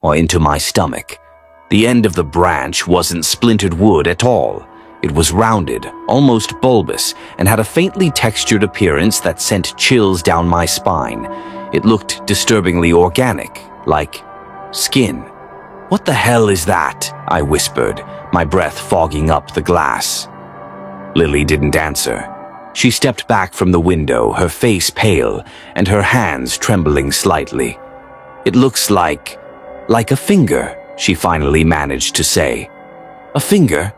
or into my stomach. The end of the branch wasn't splintered wood at all. It was rounded, almost bulbous, and had a faintly textured appearance that sent chills down my spine. It looked disturbingly organic, like skin. "What the hell is that?" I whispered, my breath fogging up the glass. Lily didn't answer. She stepped back from the window, her face pale, and her hands trembling slightly. "It looks like a finger," she finally managed to say. "A finger?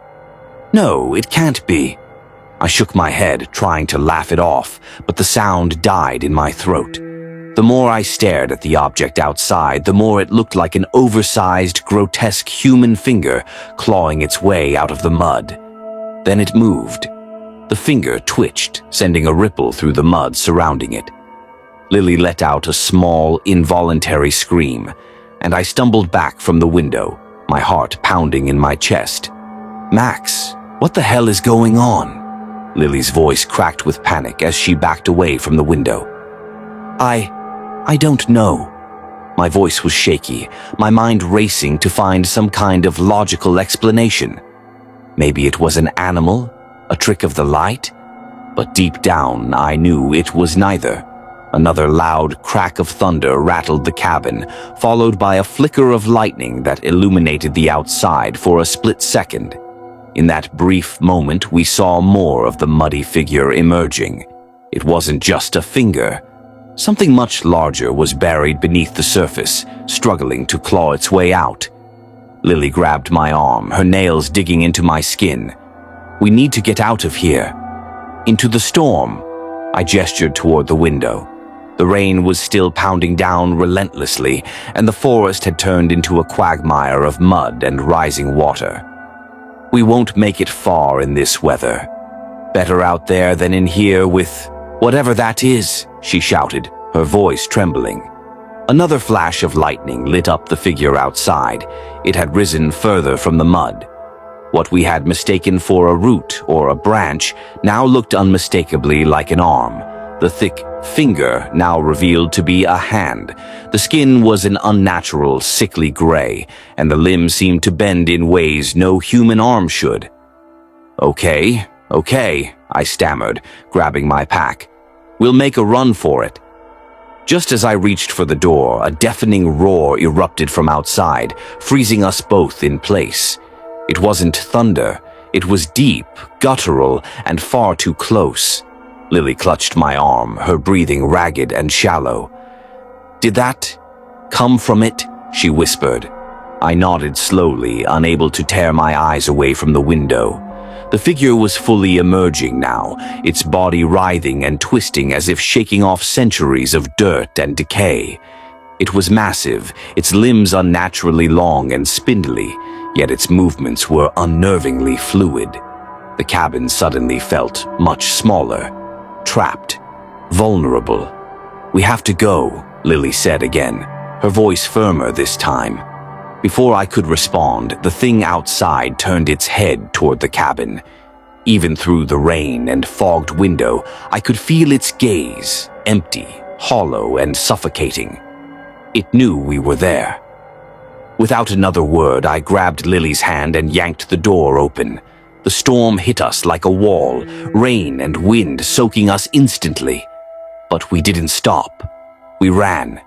No, it can't be." I shook my head, trying to laugh it off, but the sound died in my throat. The more I stared at the object outside, the more it looked like an oversized, grotesque human finger clawing its way out of the mud. Then it moved. The finger twitched, sending a ripple through the mud surrounding it. Lily let out a small, involuntary scream, and I stumbled back from the window, my heart pounding in my chest. "Max, what the hell is going on?" Lily's voice cracked with panic as she backed away from the window. I don't know." My voice was shaky, my mind racing to find some kind of logical explanation. Maybe it was an animal, a trick of the light? But deep down, I knew it was neither. Another loud crack of thunder rattled the cabin, followed by a flicker of lightning that illuminated the outside for a split second. In that brief moment, we saw more of the muddy figure emerging. It wasn't just a finger. Something much larger was buried beneath the surface, struggling to claw its way out. Lily grabbed my arm, her nails digging into my skin. "We need to get out of here." "Into the storm." I gestured toward the window. The rain was still pounding down relentlessly, and the forest had turned into a quagmire of mud and rising water. "We won't make it far in this weather. Better out there than in here with whatever that is," she shouted, her voice trembling. Another flash of lightning lit up the figure outside. It had risen further from the mud. What we had mistaken for a root or a branch now looked unmistakably like an arm. The thick finger now revealed to be a hand. The skin was an unnatural, sickly gray, and the limb seemed to bend in ways no human arm should. Okay, I stammered, grabbing my pack. "We'll make a run for it." Just as I reached for the door, a deafening roar erupted from outside, freezing us both in place. It wasn't thunder. It was deep, guttural, and far too close. Lily clutched my arm, her breathing ragged and shallow. "Did that come from it?" she whispered. I nodded slowly, unable to tear my eyes away from the window. The figure was fully emerging now, its body writhing and twisting as if shaking off centuries of dirt and decay. It was massive, its limbs unnaturally long and spindly, yet its movements were unnervingly fluid. The cabin suddenly felt much smaller, trapped, vulnerable. "We have to go," Lily said again, her voice firmer this time. Before I could respond, the thing outside turned its head toward the cabin. Even through the rain and fogged window, I could feel its gaze, empty, hollow, and suffocating. It knew we were there. Without another word, I grabbed Lily's hand and yanked the door open. The storm hit us like a wall, rain and wind soaking us instantly. But we didn't stop. We ran.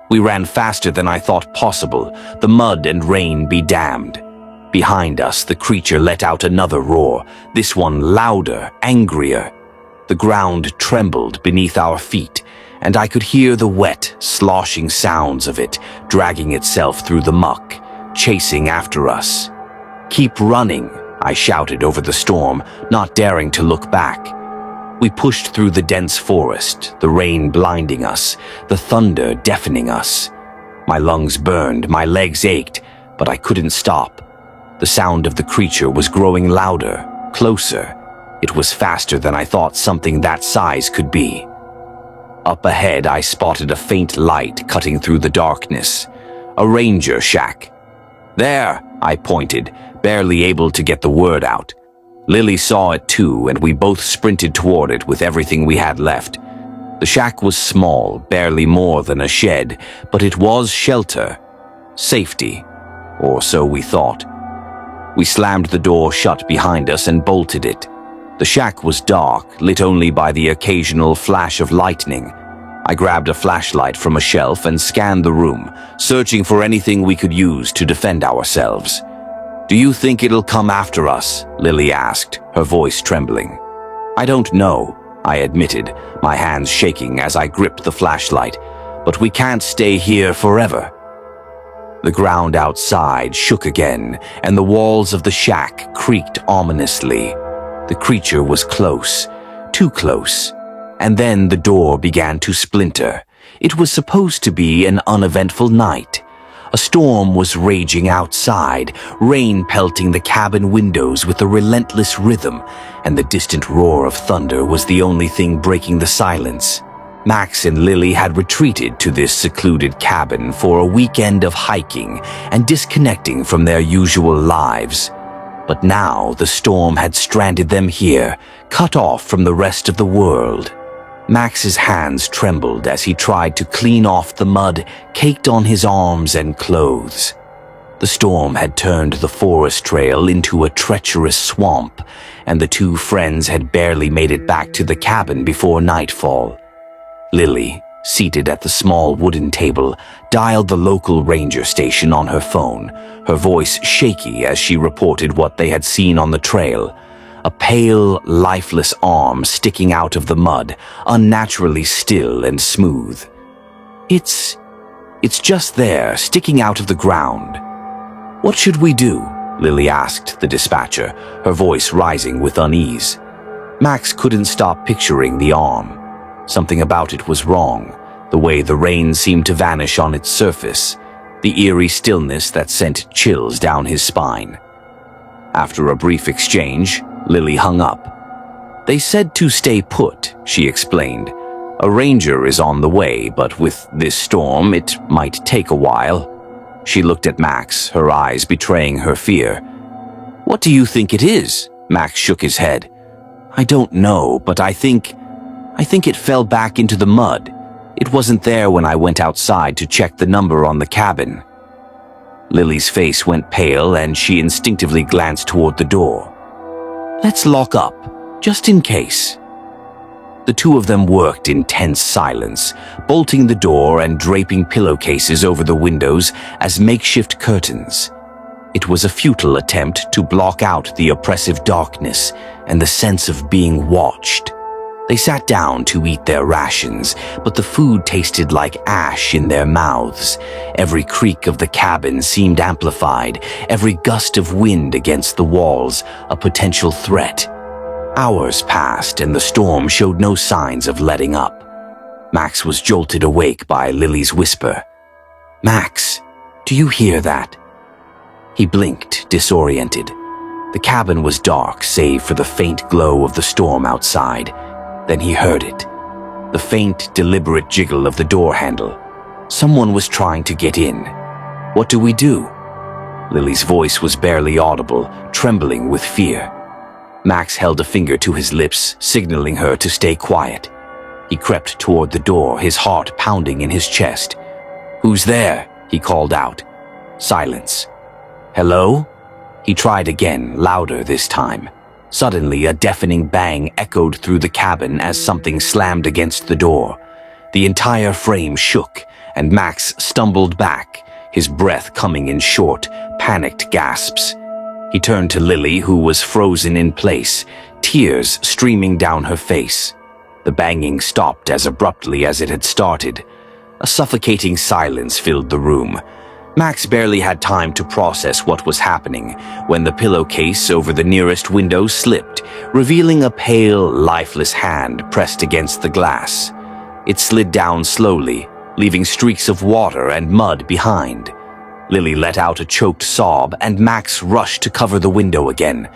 We ran faster than I thought possible, the mud and rain be damned. Behind us, the creature let out another roar, this one louder, angrier. The ground trembled beneath our feet, and I could hear the wet, sloshing sounds of it dragging itself through the muck, chasing after us. "Keep running," I shouted over the storm, not daring to look back. We pushed through the dense forest, the rain blinding us, the thunder deafening us. My lungs burned, my legs ached, but I couldn't stop. The sound of the creature was growing louder, closer. It was faster than I thought something that size could be. Up ahead, I spotted a faint light cutting through the darkness. A ranger shack. "There," I pointed, barely able to get the word out. Lily saw it too, and we both sprinted toward it with everything we had left. The shack was small, barely more than a shed, but it was shelter. Safety, or so we thought. We slammed the door shut behind us and bolted it. The shack was dark, lit only by the occasional flash of lightning. I grabbed a flashlight from a shelf and scanned the room, searching for anything we could use to defend ourselves. "Do you think it'll come after us?" Lily asked, her voice trembling. "I don't know," I admitted, my hands shaking as I gripped the flashlight. "But we can't stay here forever." The ground outside shook again, and the walls of the shack creaked ominously. The creature was close, too close, and then the door began to splinter. It was supposed to be an uneventful night. A storm was raging outside, rain pelting the cabin windows with a relentless rhythm, and the distant roar of thunder was the only thing breaking the silence. Max and Lily had retreated to this secluded cabin for a weekend of hiking and disconnecting from their usual lives. But now the storm had stranded them here, cut off from the rest of the world. Max's hands trembled as he tried to clean off the mud caked on his arms and clothes. The storm had turned the forest trail into a treacherous swamp, and the two friends had barely made it back to the cabin before nightfall. Lily, seated at the small wooden table, dialed the local ranger station on her phone, her voice shaky as she reported what they had seen on the trail. A pale, lifeless arm sticking out of the mud, unnaturally still and smooth. It's just there, sticking out of the ground." "What should we do?" Lily asked the dispatcher, her voice rising with unease. Max couldn't stop picturing the arm. Something about it was wrong, the way the rain seemed to vanish on its surface, the eerie stillness that sent chills down his spine. After a brief exchange, Lily hung up. "They said to stay put," she explained. "A ranger is on the way, but with this storm, it might take a while." She looked at Max, her eyes betraying her fear. "What do you think it is?" Max shook his head. "I don't know, but I think it fell back into the mud. It wasn't there when I went outside to check the number on the cabin." Lily's face went pale and she instinctively glanced toward the door. "Let's lock up, just in case." The two of them worked in tense silence, bolting the door and draping pillowcases over the windows as makeshift curtains. It was a futile attempt to block out the oppressive darkness and the sense of being watched. They sat down to eat their rations, but the food tasted like ash in their mouths. Every creak of the cabin seemed amplified, every gust of wind against the walls a potential threat. Hours passed and the storm showed no signs of letting up. Max was jolted awake by Lily's whisper. "Max, do you hear that?" He blinked, disoriented. The cabin was dark save for the faint glow of the storm outside. Then he heard it. The faint, deliberate jiggle of the door handle. Someone was trying to get in. "What do we do?" Lily's voice was barely audible, trembling with fear. Max held a finger to his lips, signaling her to stay quiet. He crept toward the door, his heart pounding in his chest. "Who's there?" he called out. Silence. "Hello?" He tried again, louder this time. Suddenly, a deafening bang echoed through the cabin as something slammed against the door. The entire frame shook, and Max stumbled back, his breath coming in short, panicked gasps. He turned to Lily, who was frozen in place, tears streaming down her face. The banging stopped as abruptly as it had started. A suffocating silence filled the room. Max barely had time to process what was happening when the pillowcase over the nearest window slipped, revealing a pale, lifeless hand pressed against the glass. It slid down slowly, leaving streaks of water and mud behind. Lily let out a choked sob and Max rushed to cover the window again,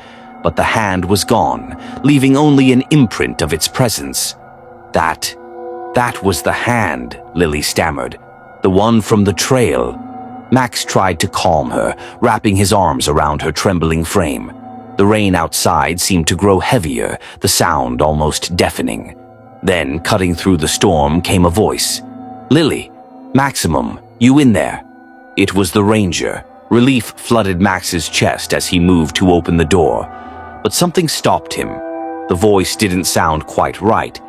but the hand was gone, leaving only an imprint of its presence. That was the hand, Lily stammered. The one from the trail. Max tried to calm her, wrapping his arms around her trembling frame. The rain outside seemed to grow heavier, the sound almost deafening. Then, cutting through the storm, came a voice. "Lily, Maximum, you in there?" It was the ranger. Relief flooded Max's chest as he moved to open the door. But something stopped him. The voice didn't sound quite right.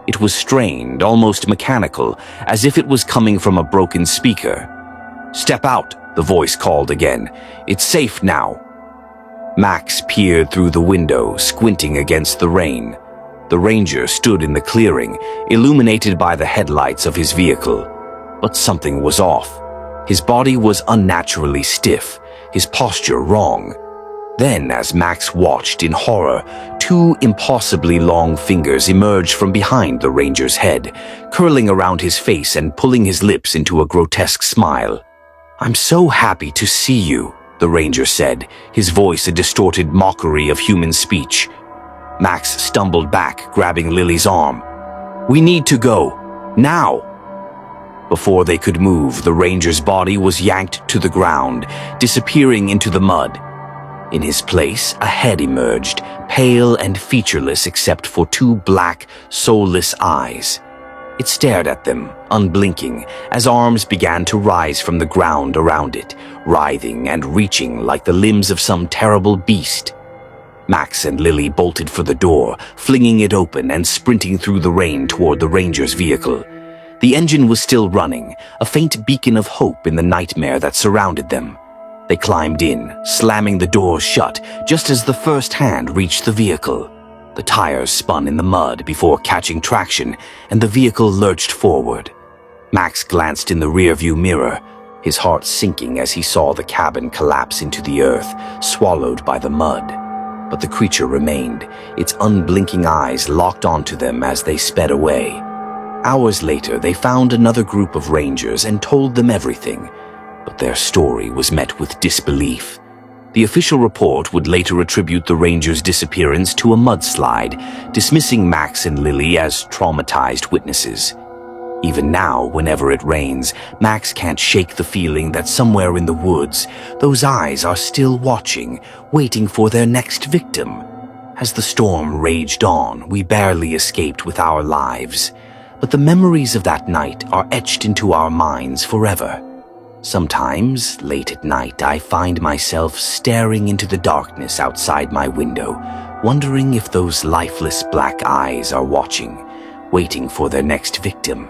It was strained, almost mechanical, as if it was coming from a broken speaker. "Step out," the voice called again. "It's safe now." Max peered through the window, squinting against the rain. The ranger stood in the clearing, illuminated by the headlights of his vehicle. But something was off. His body was unnaturally stiff, his posture wrong. Then, as Max watched in horror, two impossibly long fingers emerged from behind the ranger's head, curling around his face and pulling his lips into a grotesque smile. "I'm so happy to see you," the ranger said, his voice a distorted mockery of human speech. Max stumbled back, grabbing Lily's arm. "We need to go. Now!" Before they could move, the ranger's body was yanked to the ground, disappearing into the mud. In his place, a head emerged, pale and featureless except for two black, soulless eyes. It stared at them, unblinking, as arms began to rise from the ground around it, writhing and reaching like the limbs of some terrible beast. Max and Lily bolted for the door, flinging it open and sprinting through the rain toward the ranger's vehicle. The engine was still running, a faint beacon of hope in the nightmare that surrounded them. They climbed in, slamming the doors shut just as the first hand reached the vehicle. The tires spun in the mud before catching traction, and the vehicle lurched forward. Max glanced in the rearview mirror, his heart sinking as he saw the cabin collapse into the earth, swallowed by the mud. But the creature remained, its unblinking eyes locked onto them as they sped away. Hours later, they found another group of rangers and told them everything, but their story was met with disbelief. The official report would later attribute the rangers' disappearance to a mudslide, dismissing Max and Lily as traumatized witnesses. Even now, whenever it rains, Max can't shake the feeling that somewhere in the woods, those eyes are still watching, waiting for their next victim. As the storm raged on, we barely escaped with our lives, but the memories of that night are etched into our minds forever. Sometimes, late at night, I find myself staring into the darkness outside my window, wondering if those lifeless black eyes are watching, waiting for their next victim.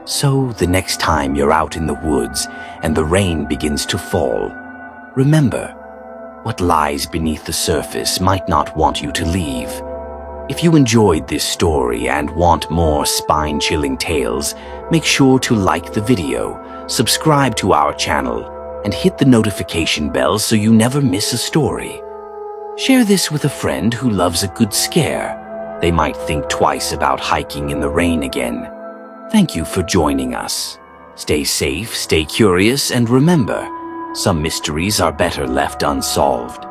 So, the next time you're out in the woods and the rain begins to fall, remember, what lies beneath the surface might not want you to leave. If you enjoyed this story and want more spine-chilling tales, make sure to like the video, subscribe to our channel, and hit the notification bell so you never miss a story. Share this with a friend who loves a good scare. They might think twice about hiking in the rain again. Thank you for joining us. Stay safe, stay curious, and remember, some mysteries are better left unsolved.